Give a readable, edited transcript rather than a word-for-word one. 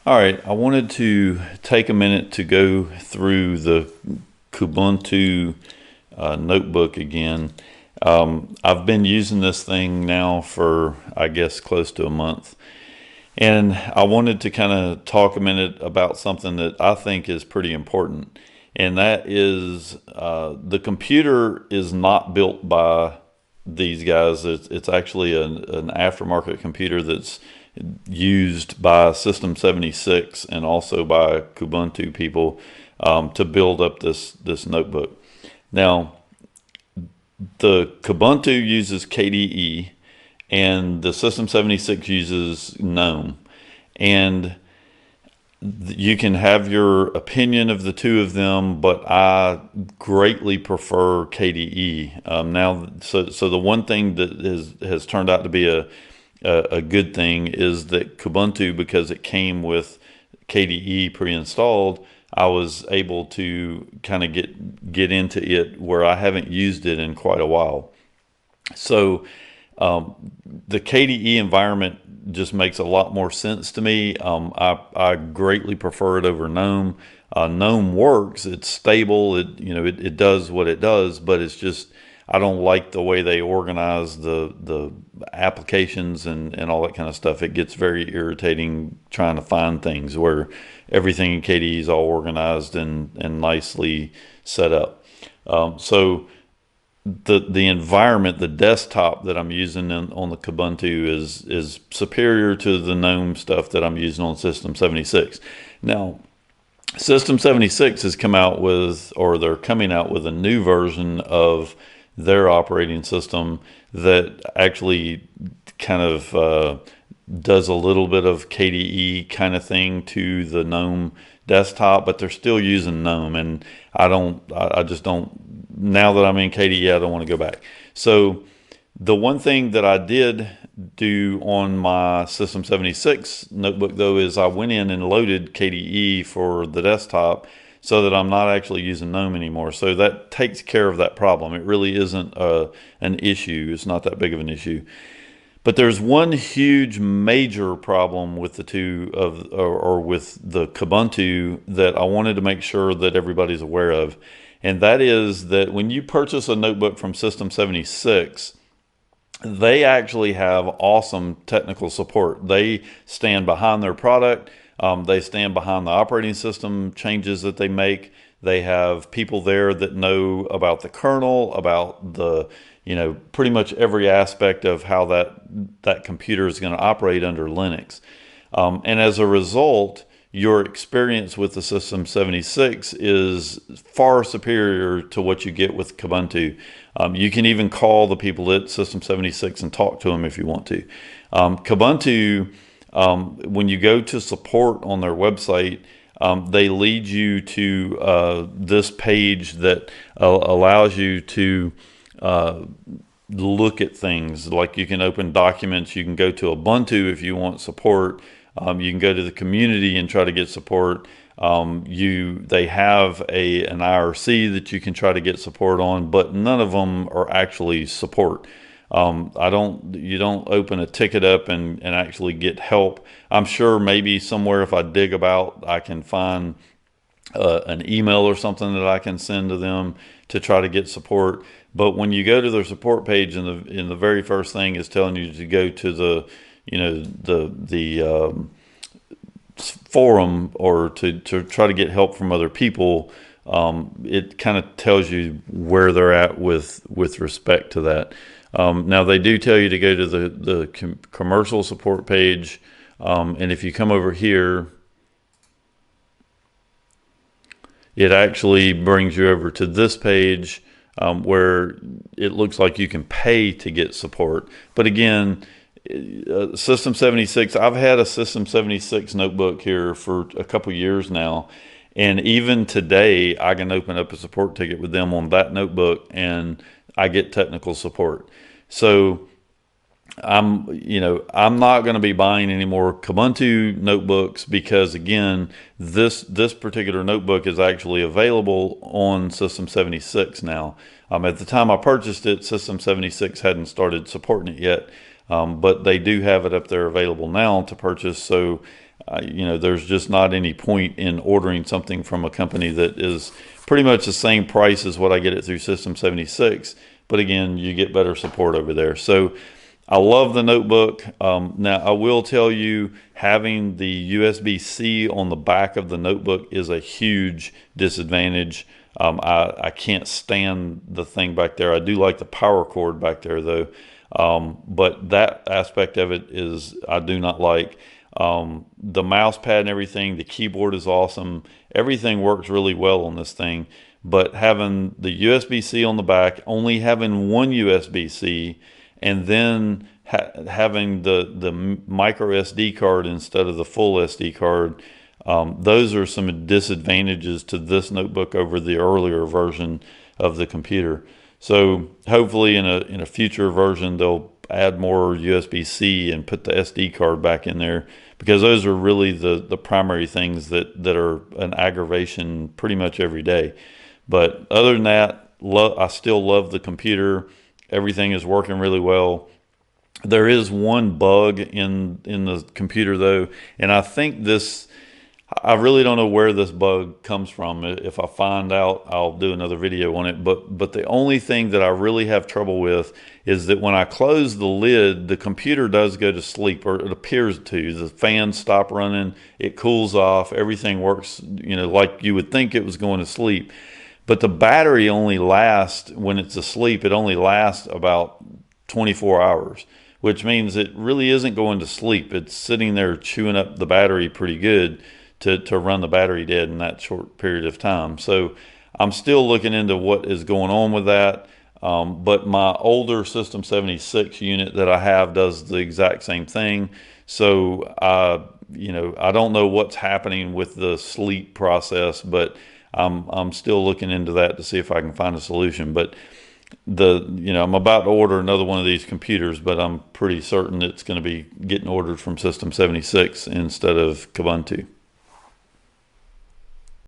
All right, I wanted to take a minute to go through the Kubuntu notebook again. I've been using this thing now for, I guess, close to a month. And I wanted to kind of talk a minute about something that I think is pretty important. And that is the computer is not built by these guys. It's actually an aftermarket computer that's used by System 76 and also by Kubuntu people to build up this notebook. Now, the Kubuntu uses KDE and the System 76 uses GNOME. And you can have your opinion of the two of them, but I greatly prefer KDE. So the one thing that has turned out to be a good thing is that Kubuntu, because it came with KDE pre-installed, I was able to kind of get into it where I haven't used it in quite a while. So the KDE environment just makes a lot more sense to me. I greatly prefer it over GNOME. GNOME works; it's stable. It does what it does, but it's just I don't like the way they organize the applications and all that kind of stuff. It gets very irritating trying to find things where everything in KDE is all organized and nicely set up. So the environment, the desktop that I'm using on the Kubuntu is superior to the GNOME stuff that I'm using on System 76. Now, System 76 has come out with, or they're coming out with a new version of their operating system that actually kind of does a little bit of KDE kind of thing to the GNOME desktop, but they're still using GNOME, and I just don't. Now that I'm in KDE, I don't want to go back. So the one thing that I did do on my System 76 notebook, though, is I went in and loaded KDE for the desktop so that I'm not actually using GNOME anymore. So that takes care of that problem. It really isn't an issue. It's not that big of an issue. But there's one huge major problem with the two or with the Kubuntu that I wanted to make sure that everybody's aware of. And that is that when you purchase a notebook from System 76, they actually have awesome technical support. They stand behind their product. They stand behind the operating system changes that they make. They have people there that know about the kernel, about pretty much every aspect of how that computer is going to operate under Linux. And as a result, your experience with the System 76 is far superior to what you get with Kubuntu. You can even call the people at System 76 and talk to them if you want to. Kubuntu, when you go to support on their website, they lead you to this page that allows you to look at things. Like you can open documents, you can go to Ubuntu if you want support. You can go to the community and try to get support. They have an IRC that you can try to get support on, but none of them are actually support. You don't open a ticket up and actually get help. I'm sure maybe somewhere if I dig about, I can find an email or something that I can send to them to try to get support. But when you go to their support page, and the very first thing is telling you to go to the forum or to try to get help from other people, it kind of tells you where they're at with respect to that. Now they do tell you to go to the commercial support page, and if you come over here, it actually brings you over to this page where it looks like you can pay to get support. But again, System 76, I've had a System 76 notebook here for a couple years now, and even today I can open up a support ticket with them on that notebook and I get technical support. So I'm not going to be buying any more Kubuntu notebooks because, again, this particular notebook is actually available on System 76 now. At the time I purchased it, System 76 hadn't started supporting it yet, but they do have it up there available now to purchase. So there's just not any point in ordering something from a company that is pretty much the same price as what I get it through System 76. But again, you get better support over there. So I love the notebook. Now, I will tell you, having the USB-C on the back of the notebook is a huge disadvantage. I can't stand the thing back there. I do like the power cord back there, though. But that aspect of it is I do not like. The mouse pad and everything, the keyboard is awesome. Everything works really well on this thing. But having the USB-C on the back, only having one USB-C, and then having the micro SD card instead of the full SD card, those are some disadvantages to this notebook over the earlier version of the computer. So hopefully in a future version they'll add more USB-C and put the SD card back in there, because those are really the primary things that are an aggravation pretty much every day. But other than that, I still love the computer. Everything is working really well. There is one bug in the computer though, and I really don't know where this bug comes from. If I find out, I'll do another video on it. But the only thing that I really have trouble with is that when I close the lid, the computer does go to sleep, or it appears to. The fans stop running, it cools off, everything works, like you would think it was going to sleep. But the battery only lasts, when it's asleep, it only lasts about 24 hours, which means it really isn't going to sleep. It's sitting there chewing up the battery pretty good to run the battery dead in that short period of time. So I'm still looking into what is going on with that. But my older System 76 unit that I have does the exact same thing. So I don't know what's happening with the sleep process, but I'm still looking into that to see if I can find a solution. But I'm about to order another one of these computers, but I'm pretty certain it's going to be getting ordered from System 76 instead of Kubuntu.